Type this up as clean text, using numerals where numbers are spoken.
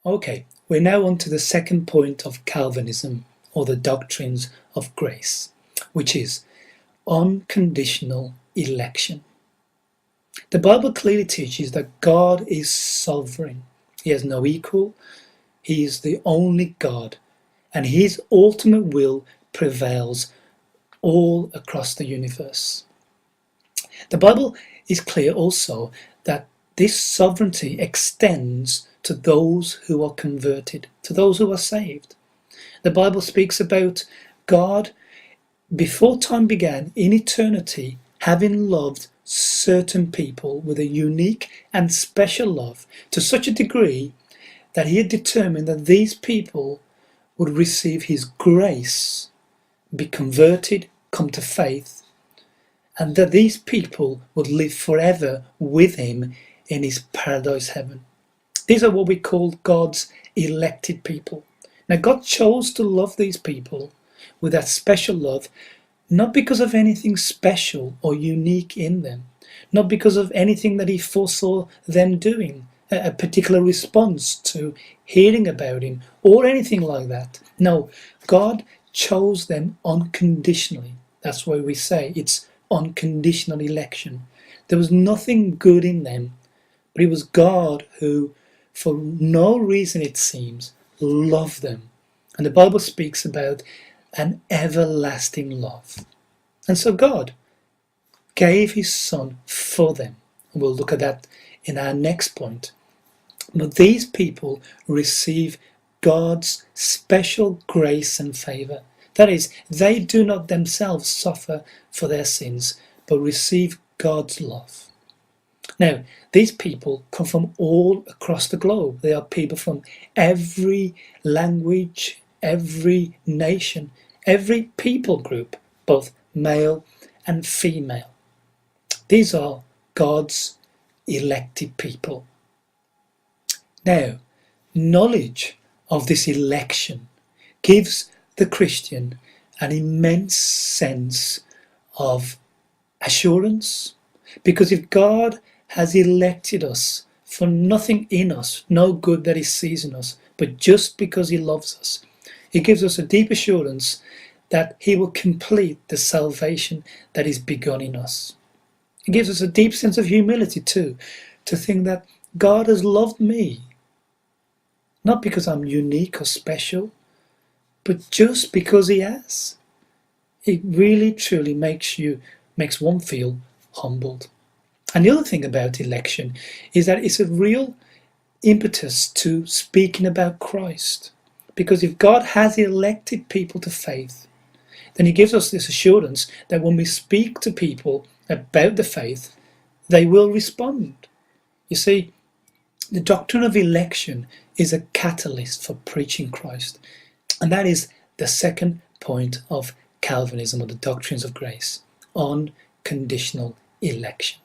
Okay, we're now on to the second point of Calvinism, or the doctrines of grace, which is unconditional election. The Bible clearly teaches that God is sovereign. He has no equal. He is the only God, and his ultimate will prevails all across the universe. The Bible is clear also that this sovereignty extends to those who are converted, to those who are saved. The Bible speaks about God, before time began, in eternity, having loved certain people with a unique and special love to such a degree that he had determined that these people would receive his grace, be converted, come to faith, and that these people would live forever with him in his paradise heaven. These are what we call God's elected people. Now, God chose to love these people with that special love, not because of anything special or unique in them, not because of anything that he foresaw them doing, a particular response to hearing about him or anything like that. No, God chose them unconditionally. That's why we say it's unconditional election. There was nothing good in them, but it was God who, for no reason it seems, loved them. And the Bible speaks about an everlasting love. And so God gave his Son for them. And we'll look at that in our next point. But these people receive God's special grace and favour. That is, they do not themselves suffer for their sins, but receive God's love. Now, these people come from all across the globe. They are people from every language, every nation, every people group, both male and female. These are God's elected people. Now, knowledge of this election gives the Christian an immense sense of assurance, because if God has elected us for nothing in us, no good that he sees in us, but just because he loves us, it gives us a deep assurance that he will complete the salvation that is begun in us. It gives us a deep sense of humility too, to think that God has loved me, not because I'm unique or special, but just because he has. It really truly makes one feel humbled. And the other thing about election is that it's a real impetus to speaking about Christ. Because if God has elected people to faith, then he gives us this assurance that when we speak to people about the faith, they will respond. You see, the doctrine of election is a catalyst for preaching Christ. And that is the second point of Calvinism, or the doctrines of grace, unconditional election.